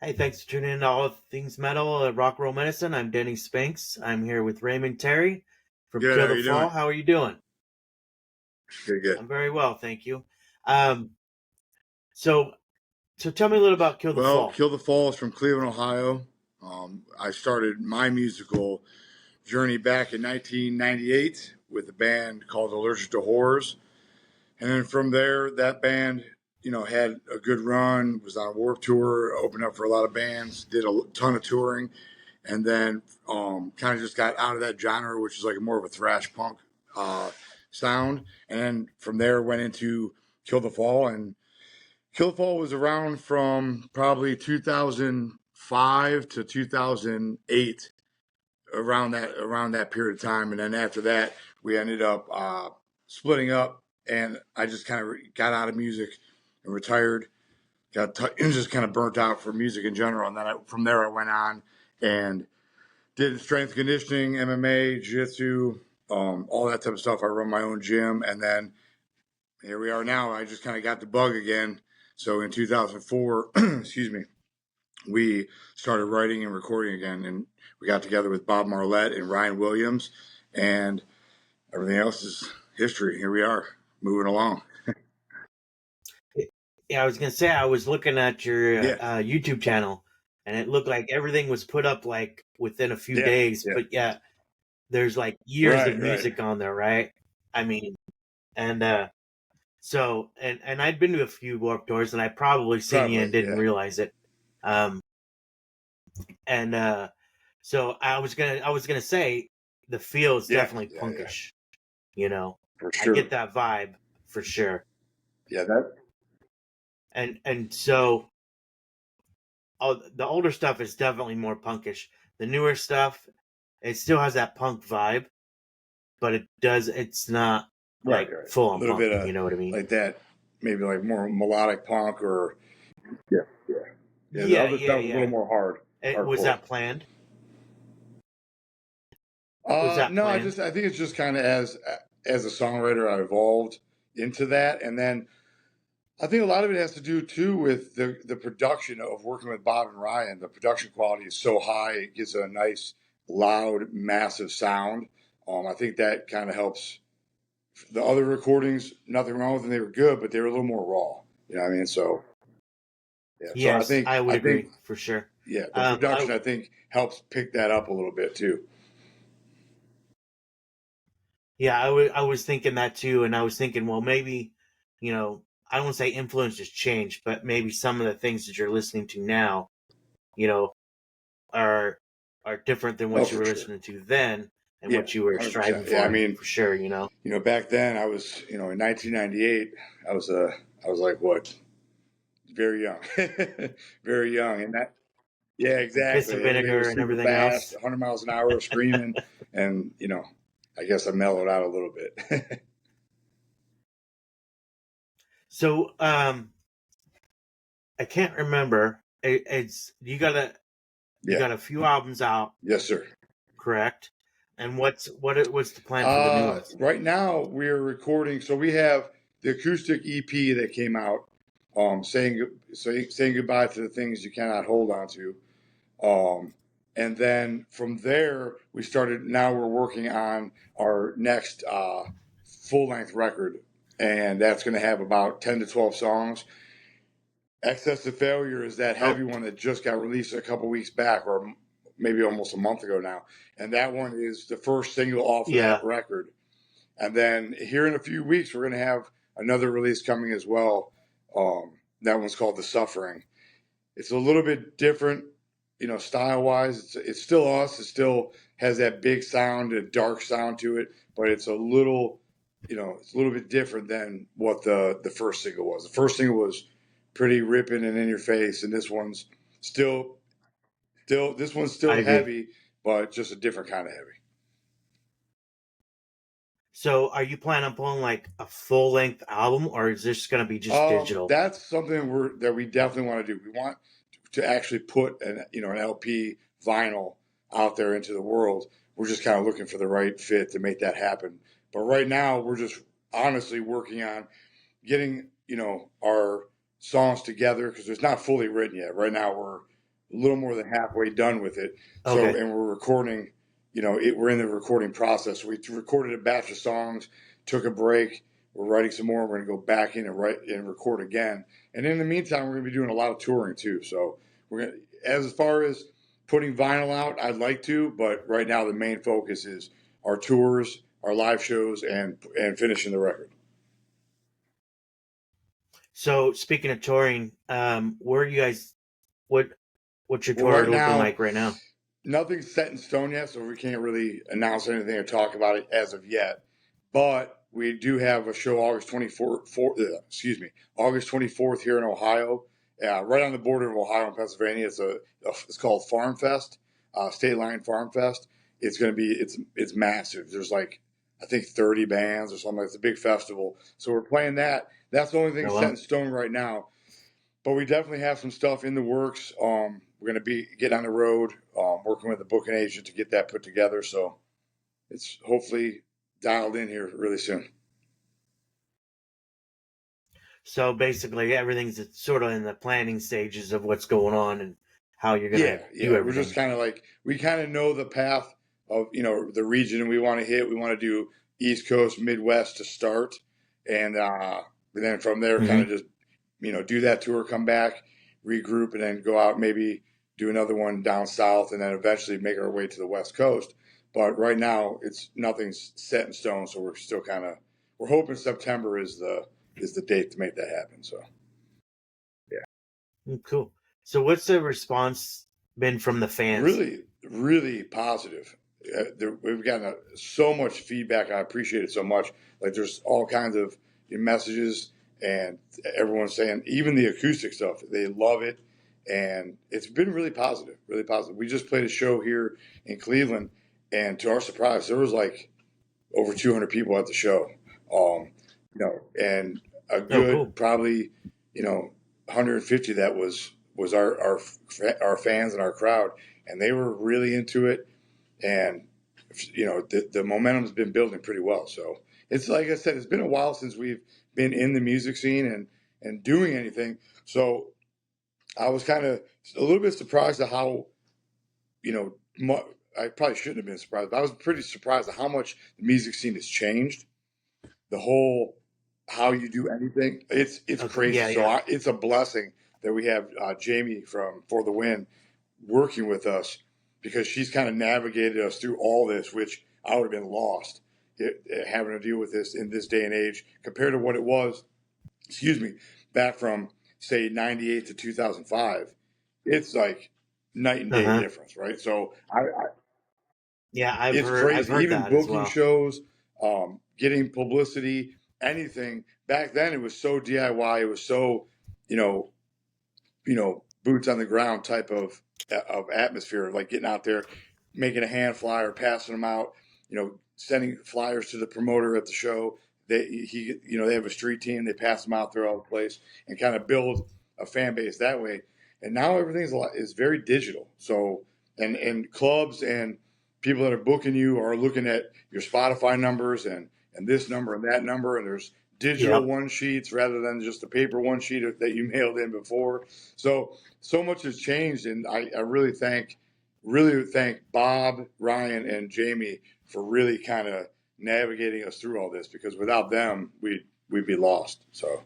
Hey, thanks for tuning in to All Things Metal at Rock Roll Medicine. I'm Denny Spinks. I'm here with Raymond Terry from Good. Kill How the you Fall. doing? How are you doing? Good. I'm very well, thank you. Um, so, so tell me a little about Kill the Well, Fall. Kill the Fall is from Cleveland, Ohio. I started my musical journey back in 1998 with a band called Allergic to Horrors. And then from there, that band, had a good run, was on a Warped Tour, opened up for a lot of bands, did a ton of touring, and then kind of just got out of that genre, which is like more of a thrash punk sound. And then from there, went into Kill the Fall, and Kill the Fall was around from probably 2005 to 2008, around that period of time. And then after that, we ended up splitting up, and I just kind of got out of music and retired. Just kind of burnt out for music in general. And then from there, I went on and did strength conditioning, MMA, jiu-jitsu, all that type of stuff. I run my own gym, and then here we are now. I just kind of got the bug again. So in 2004, excuse me, we started writing and recording again, and we got together with Bob Marlette and Ryan Williams, and everything else is history. Here we are, moving along. Yeah, I was gonna say I was looking at your Yeah. YouTube channel, and it looked like everything was put up like within a few Yeah, days. yeah. But yeah, there's like years Right, of music on there, right? I mean, and so and I'd been to a few Warped Tours, and I probably seen you and didn't realize it. And so I was gonna say the feel is definitely punkish. You know, for sure. I get that vibe for sure. Yeah, that. And so the older stuff is definitely more punkish. The newer stuff, it still has that punk vibe, but it's not like full on punk. Bit of, you know what I mean? like that, maybe like more melodic punk or yeah. The other stuff was a little more hard. Was that planned? No, I think it's just kind of as a songwriter, I evolved into that, and then I think a lot of it has to do too with the production of working with Bob and Ryan. The production quality is so high; it gives a nice, loud, massive sound. I think that kind of helps. The other recordings, nothing wrong with them; they were good, but they were a little more raw. You know what I mean? So yeah. Yes, So I would agree for sure. Yeah, the production I think helps pick that up a little bit too. Yeah, I was thinking that too, and I was thinking, well, maybe, I don't want to say influences change, but maybe some of the things that you're listening to now, are different than what you were listening to then and what you were 100%. Striving for. Yeah, I mean, for sure, back then I was, in 1998, I was like what, very young, very young, and that. Yeah, exactly. Piss and vinegar and everything fast, else. 100 miles an hour, screaming, and I guess I mellowed out a little bit. So, I can't remember. It's you got a few albums out. Yes, sir. Correct. And what's the plan for the new ones? Right now we're recording. So we have the acoustic EP that came out, saying goodbye to the things you cannot hold on to. And then from there, we started. Now we're working on our next full length record, and that's going to have about 10 to 12 songs. Excess to Failure is that heavy one that just got released a couple weeks back, or maybe almost a month ago now. And that one is the first single off of that record. And then here in a few weeks, we're going to have another release coming as well. That one's called The Suffering. It's a little bit different, style-wise. It's still us. It still has that big sound, a dark sound to it, but it's a little, it's a little bit different than what the first single was. The first single was pretty ripping and in your face, and this one's still heavy, but just a different kind of heavy. So, are you planning on pulling like a full length album, or is this going to be just digital? That's something that we definitely want to do. We want to actually put an LP vinyl out there into the world. We're just kind of looking for the right fit to make that happen. But right now, we're just honestly working on getting our songs together because it's not fully written yet. Right now, a little more than halfway done with it. So, Okay. and we're recording, we're in the recording process. We recorded a batch of songs, took a break. We're writing some more. We're going to go back in and write and record again. And in the meantime, we're going to be doing a lot of touring too. So we're going to, as far as putting vinyl out, I'd like to, but right now the main focus is our tours, our live shows, and finishing the record. So speaking of touring, where are you guys? What's your tour Right looking now, like right now? nothing's set in stone yet, so we can't really announce anything or talk about it as of yet. But we do have a show August 24th here in Ohio, right on the border of Ohio and Pennsylvania. It's called Farm Fest, State Line Farm Fest. It's going to be it's massive. There's like I think 30 bands or something. It's a big festival, so we're playing that. That's the only thing set in stone right now. But we definitely have some stuff in the works. We're going to be getting on the road, working with a booking agent to get that put together. So it's hopefully dialed in here really soon. So basically, everything's sort of in the planning stages of what's going on and how you're going to do everything. We're just kind of like, we kind of know the path of, the region we want to hit. We want to do East Coast, Midwest to start. And then from there, kind of just, do that tour, come back, regroup, and then go out, maybe do another one down south, and then eventually make our way to the West Coast. But right now, nothing's set in stone, so we're still we're hoping September is the date to make that happen. So, yeah. Cool. So what's the response been from the fans? Really, really positive. We've gotten so much feedback. I appreciate it so much. Like there's all kinds of messages, and everyone's saying, even the acoustic stuff, they love it, and it's been really positive, really positive. We just played a show here in Cleveland, and to our surprise, there was like over 200 people at the show. And a good probably 150 that was our fans and our crowd, and they were really into it. And the momentum's been building pretty well. So it's like I said, it's been a while since we've been in the music scene and doing anything. So I was kind of a little bit surprised at how, I probably shouldn't have been surprised, but I was pretty surprised at how much the music scene has changed. The whole how you do anything, it's crazy. It's a blessing that we have Jamie from For the Win working with us, because she's kind of navigated us through all this, which I would have been lost having to deal with this in this day and age compared to what it was, back from say 98 to 2005. It's like night and day difference, right? So I've it's heard, crazy. I've heard Even that booking as well. shows, getting publicity, anything. Back then it was so DIY. It was so, boots on the ground type of atmosphere, like getting out there, making a hand flyer, passing them out, sending flyers to the promoter at the show. They have a street team. They pass them out throughout the place and kind of build a fan base that way. And now everything's is very digital. So, and clubs and people that are booking you are looking at your Spotify numbers and this number and that number, and there's digital one sheets rather than just the paper one sheet that you mailed in before. So much has changed, and I really thank Bob, Ryan, and Jamie for really kind of navigating us through all this, because without them, we'd be lost. So.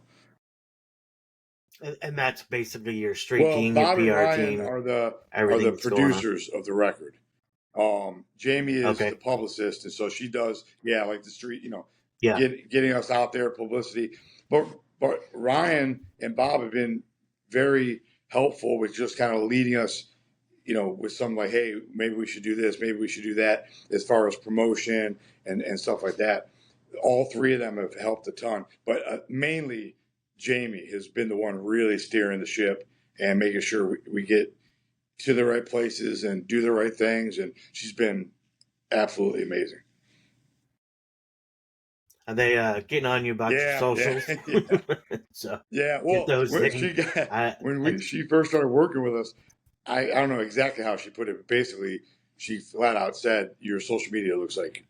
And that's basically your street team, Bob your PR and Ryan team, are the producers of the record. Jamie is the publicist, and so she does, like the street, getting us out there, publicity. But Ryan and Bob have been very helpful with just kind of leading us, with some like, hey, maybe we should do this, maybe we should do that, as far as promotion and stuff like that. All three of them have helped a ton, but mainly Jamie has been the one really steering the ship and making sure we get to the right places and do the right things, and she's been absolutely amazing. Are they getting on you about your socials? So well, when she first started working with us, I don't know exactly how she put it, but basically she flat out said, your social media looks like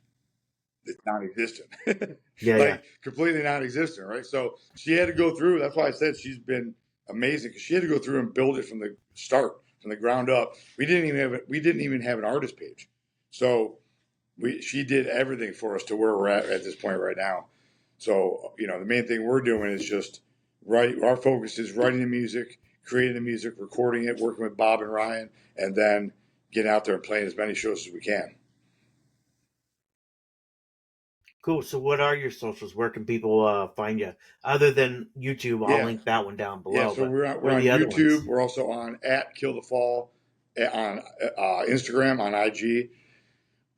it's non-existent. Completely non-existent, right? So she had to go through. That's why I said she's been amazing, because she had to go through and build it from the start, from the ground up. We didn't even have an artist page. So she did everything for us to where we're at this point right now. So, the main thing we're doing is just our focus is writing the music, creating the music, recording it, working with Bob and Ryan, and then getting out there and playing as many shows as we can. Cool. So what are your socials? Where can people find you? Other than YouTube, I'll link that one down below. Yeah, so we're on YouTube. We're also on @KillTheFall on Instagram, on IG.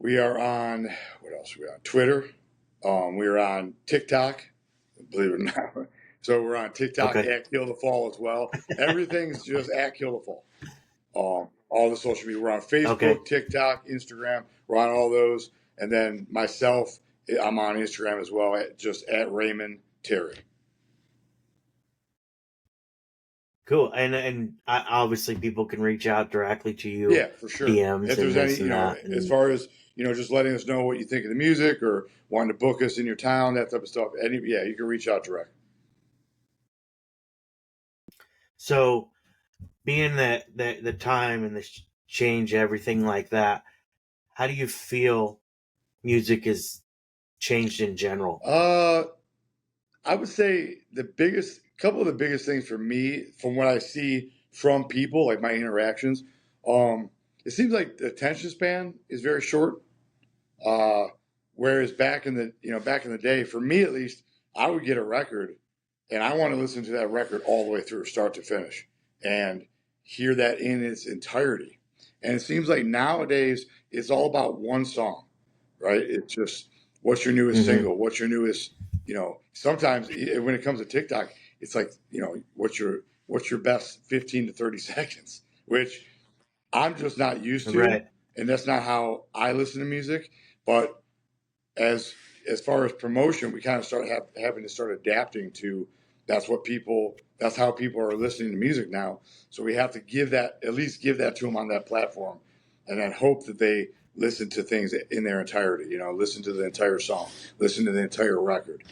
We are on, what else are we on? Twitter. We're on TikTok, believe it or not. So we're on TikTok @KillTheFall as well. Everything's just @KillTheFall. All the social media. We're on Facebook, TikTok, Instagram. We're on all those. And then myself, I'm on Instagram as well, just at Raymond Terry. Cool. And obviously people can reach out directly to you. Yeah, for sure. DMs. If there's any, as far as, just letting us know what you think of the music or wanting to book us in your town, that type of stuff. You can reach out direct. So being the time and the change, everything like that, how do you feel music has changed in general? I would say couple of the biggest things for me, from what I see from people, like my interactions, it seems like the attention span is very short. Whereas back in the day, for me at least, I would get a record and I want to listen to that record all the way through, start to finish, and hear that in its entirety. And it seems like nowadays it's all about one song, right? It's just, what's your newest single? What's your newest, sometimes when it comes to TikTok, it's like, what's your best 15 to 30 seconds, which I'm just not used to. Right. And that's not how I listen to music. But as far as promotion, we kind of start having to start adapting to, that's how people are listening to music now. So we have to at least give that to them on that platform, and then hope that they listen to things in their entirety, listen to the entire song, listen to the entire record.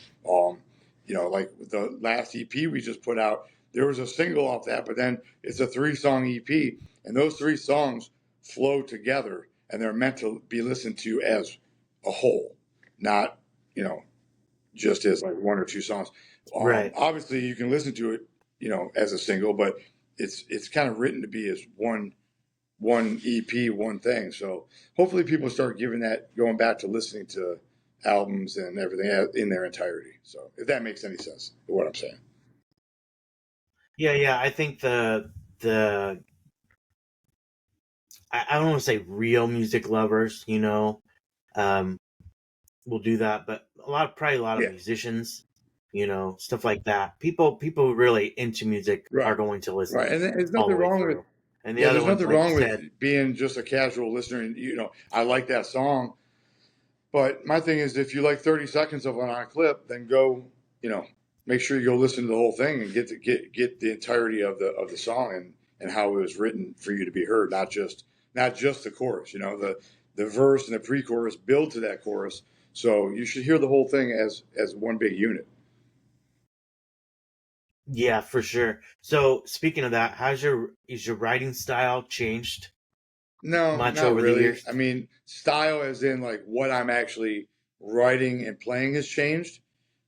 Like the last EP we just put out, there was a single off that, but then it's a 3-song EP, and those 3 songs flow together, and they're meant to be listened to as a whole, not, just as like 1 or 2 songs. Right. Obviously you can listen to it, as a single, but it's kind of written to be as one EP, one thing. So hopefully people start going back to listening to albums and everything in their entirety. So if that makes any sense, what I'm saying. Yeah. I think I don't want to say real music lovers, will do that, but probably a lot of musicians, stuff like that. People really into music are going to listen. Right, and there's nothing wrong with. And there's nothing wrong with being just a casual listener. And I like that song, but my thing is, if you like 30 seconds of it on a clip, then go, make sure you go listen to the whole thing and get the entirety of the song and how it was written for you to be heard, not just the chorus. The verse and the pre-chorus build to that chorus, so you should hear the whole thing as one big unit. Yeah, for sure. So speaking of that, is your writing style changed? No, much not over really. the years? I mean, style as in like what I'm actually writing and playing has changed.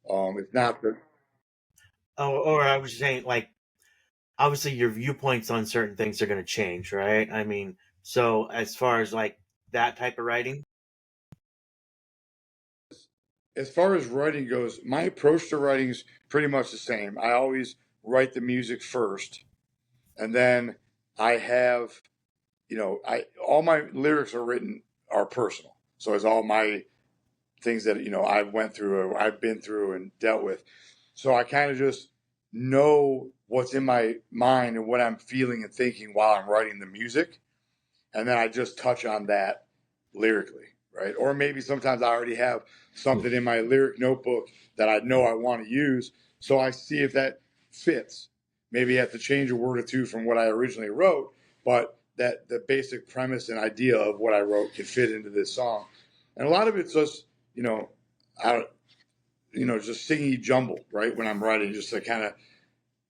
It's not the. Or I was saying, like, obviously your viewpoints on certain things are going to change, right? I mean, so as far as like that type of writing? As far as writing goes, my approach to writing is pretty much the same. I always write the music first, and then I have, all my lyrics are personal. So it's all my things that, I went through or I've been through and dealt with. So I kind of just know what's in my mind and what I'm feeling and thinking while I'm writing the music. And then I just touch on that lyrically, right? Or maybe sometimes I already have something in my lyric notebook that I know I want to use. So I see if that fits. Maybe I have to change a word or two from what I originally wrote, but that the basic premise and idea of what I wrote can fit into this song. And a lot of it's just, just singing jumble, right? When I'm writing, just to kind of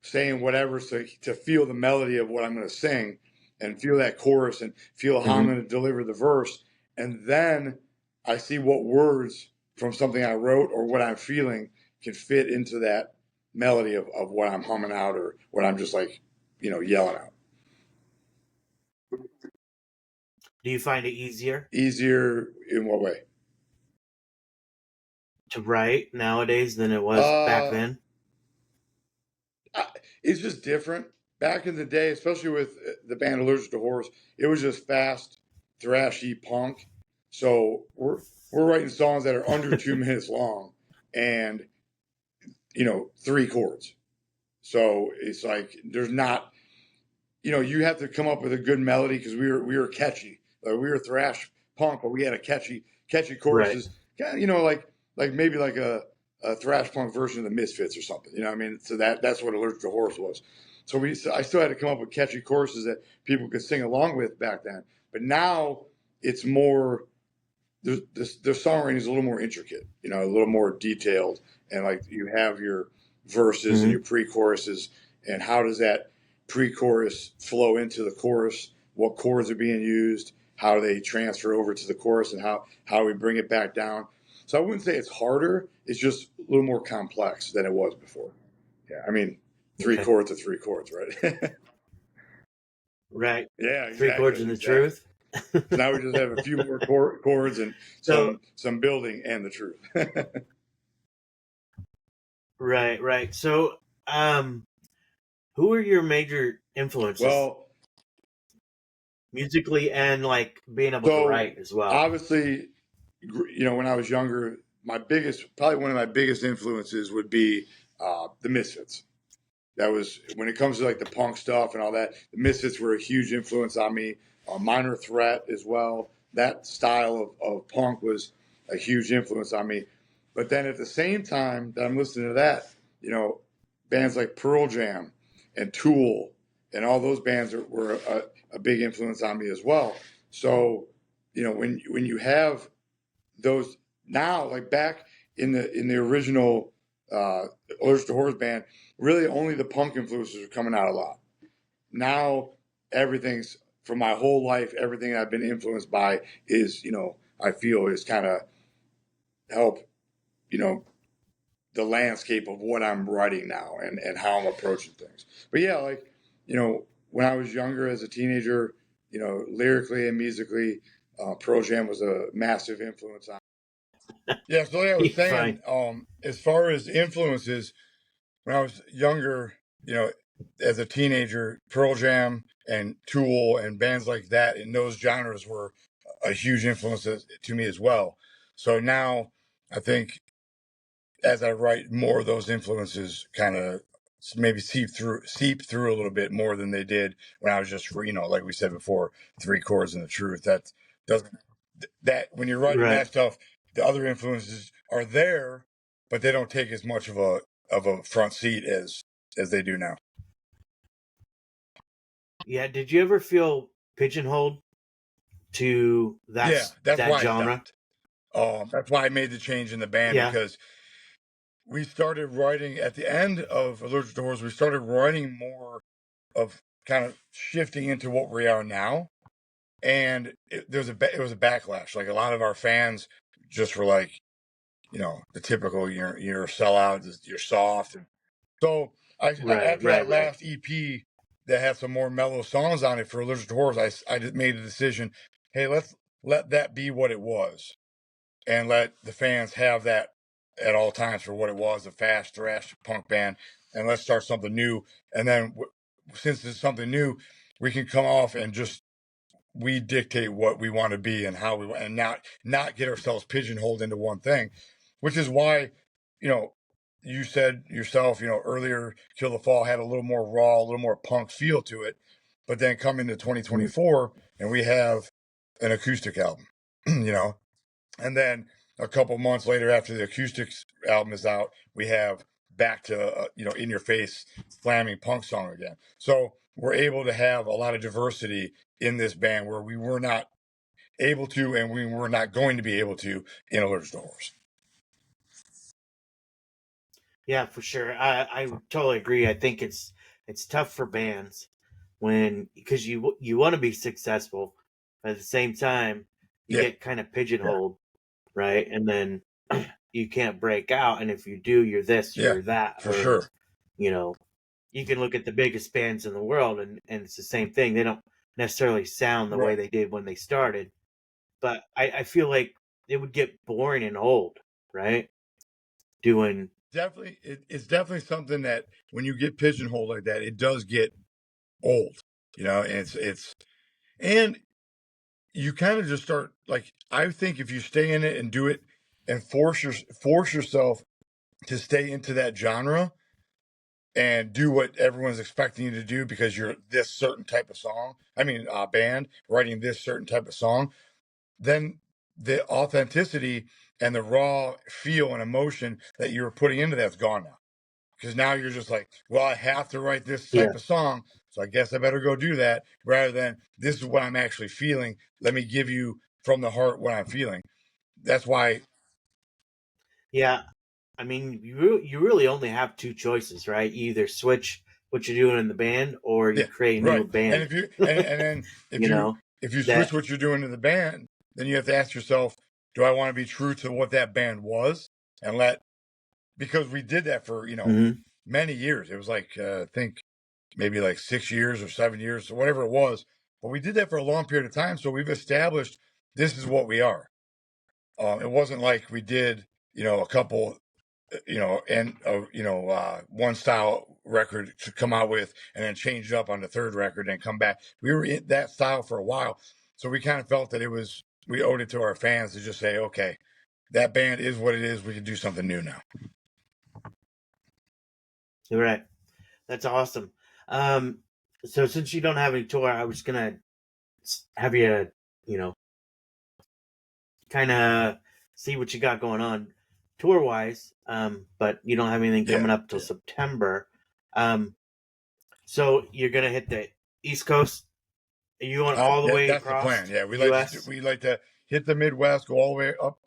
saying whatever to feel the melody of what I'm going to sing. and feel that chorus and feel how I'm going to deliver the verse. And then I see what words from something I wrote or what I'm feeling can fit into that melody of what I'm humming out or what I'm just like, yelling out. Do you find it easier Easier in what way? to write nowadays than it was back then? It's just different. Back in the day, especially with the band Allergic to Horrors, it was just fast, thrashy punk. So we're writing songs that are under 2 minutes long, and 3 chords. So it's like there's not, you have to come up with a good melody because we were catchy. Like we were thrash punk, but we had a catchy choruses. Right. Like maybe like a thrash punk version of the Misfits or something. You know what I mean? So that's what Allergic to Horrors was. So I still had to come up with catchy choruses that people could sing along with back then. But now it's more, the songwriting is a little more intricate, a little more detailed. And like you have your verses and your pre-choruses, and how does that pre-chorus flow into the chorus? What chords are being used? How do they transfer over to the chorus, and how we bring it back down? So I wouldn't say it's harder. It's just a little more complex than it was before. Yeah, I mean, 3 chords are 3 chords, right? Right. Yeah, exactly. 3 chords and the truth. So now we just have a few more chords and some building and the truth. Right. So, who are your major influences? Well, musically and like being able to write as well. Obviously, when I was younger, probably one of my biggest influences would be the Misfits. That was, when it comes to like the punk stuff and all that, the Misfits were a huge influence on me. Minor Threat as well. That style of punk was a huge influence on me. But then at the same time that I'm listening to that, bands like Pearl Jam and Tool and all those bands were a big influence on me as well. So, when you have those now, like back in the original Allergic to Horrors band, really only the punk influences are coming out a lot. Now everything's, for my whole life, everything I've been influenced by is, I feel is kind of help, the landscape of what I'm writing now and how I'm approaching things. But yeah, like, when I was younger as a teenager, lyrically and musically, Pearl Jam was a massive influence on. Yeah, so like I was saying, as far as influences, when I was younger, as a teenager, Pearl Jam and Tool and bands like that in those genres were a huge influence to me as well. So now I think as I write, more of those influences kind of maybe seep through a little bit more than they did when I was just, like we said before, 3 chords and the truth. That doesn't, that when you're writing that stuff, the other influences are there, but they don't take as much of a front seat as they do now. Yeah. Did you ever feel pigeonholed to that why genre? That's why I made the change in the band, because we started writing at the end of Allergic to Horrors. We started writing more of kind of shifting into what we are now, and it was a backlash. Like a lot of our fans just were like, the typical you're a sellout, you're soft, and so after that last EP that had some more mellow songs on it for Allergic to Horrors, I just made a decision. Hey, let's let that be what it was, and let the fans have that at all times for what it was, a fast thrash punk band, and let's start something new. And then since it's something new, we can come off and just we dictate what we want to be and how we, and not get ourselves pigeonholed into one thing, which is why, you said yourself, earlier, Kill the Fall had a little more raw, a little more punk feel to it, but then come into 2024 and we have an acoustic album, and then a couple months later, after the acoustics album is out, we have back to in your face slamming punk song again. So we're able to have a lot of diversity in this band where we were not able to, and we were not going to be able to in Allergic to Horrors. Yeah, for sure. I totally agree. I think it's tough for bands because you want to be successful, but at the same time you Yeah. get kind of pigeonholed, right? And then you can't break out, and if you do, you're this, Yeah, you're that, for or sure. you know, you can look at the biggest bands in the world, and it's the same thing. They don't necessarily sound the way Right. they did when they started, but I feel like it would get boring and old, right? Doing Definitely, it's definitely something that when you get pigeonholed like that, it does get old, you know. And and you kind of just start like, I think if you stay in it and do it and force yourself to stay into that genre and do what everyone's expecting you to do because you're this certain type of song. I mean, band writing this certain type of song, then the authenticity and the raw feel and emotion that you were putting into that's gone now. Because now you're just like, well, I have to write this yeah, type of song, so I guess I better go do that, rather than this is what I'm actually feeling. Let me give you from the heart what I'm feeling. That's why, yeah. I mean, you really only have two choices, right? You either switch what you're doing in the band, or you yeah, create a new right. And band. if you and then You know if you switch that. what you're doing to the band, then you have to ask yourself, do I want to be true to what that band was and let, because we did that for Mhm. many years. It was like I think maybe like 6 years or 7 years or whatever it was. But we did that for a long period of time. So we've established this is what we are. It wasn't like we did, a couple, and one style record to come out with and then change it up on the third record and come back. We were in that style for a while. So we kind of felt that we owed it to our fans to just say, okay, that band is what it is. We can do something new now. You're right. That's awesome. Um, so since you don't have any tour, I was gonna have you, you know, kind of see what you got going on tour wise. But you don't have anything Yeah. coming up till Yeah. September. Um, so you're gonna hit the East Coast. Are you going all the way That's the across plan. Yeah, the U.S.? we like to hit the Midwest, go all the way up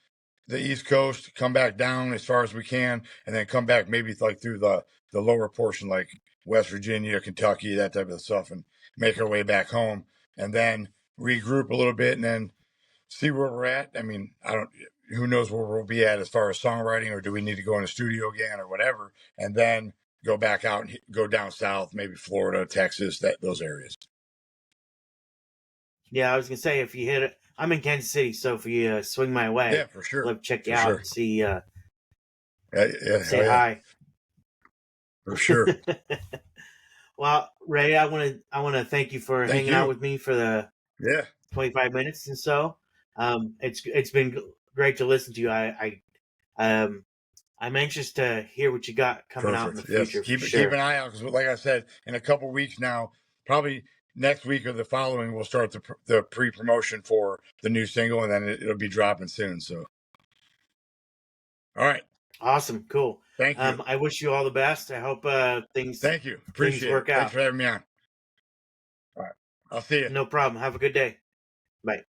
the East Coast, come back down as far as we can, and then come back maybe like through the lower portion, like West Virginia, Kentucky, that type of stuff, and make our way back home, and then regroup a little bit, and then see where we're at. I mean, I don't. Who knows where we'll be at as far as songwriting, or do we need to go in the studio again, or whatever, and then go back out and go down south, maybe Florida, Texas, those areas. Yeah, I was gonna say if you hit it, I'm in Kansas City, so if you swing my Yeah, way, for I'd sure, love to check you for out sure. and see, Yeah, yeah, say hell yeah, hi. for sure. Well, Ray, I want to thank you for Thank hanging out you. with me for the Yeah, 25 minutes and so. It's been great to listen to you. I'm anxious to hear what you got coming out in the perfect. Yes, future for keep sure. an eye out because, like I said, in a couple weeks now, probably next week or the following, we'll start the pre promotion for the new single, and then it'll be dropping soon. So, all right, Awesome, cool. thank you, I wish you all the best. I hope thank you, things appreciate it. work Thanks out. for having me on. All right, I'll see you. No problem. Have a good day. Bye.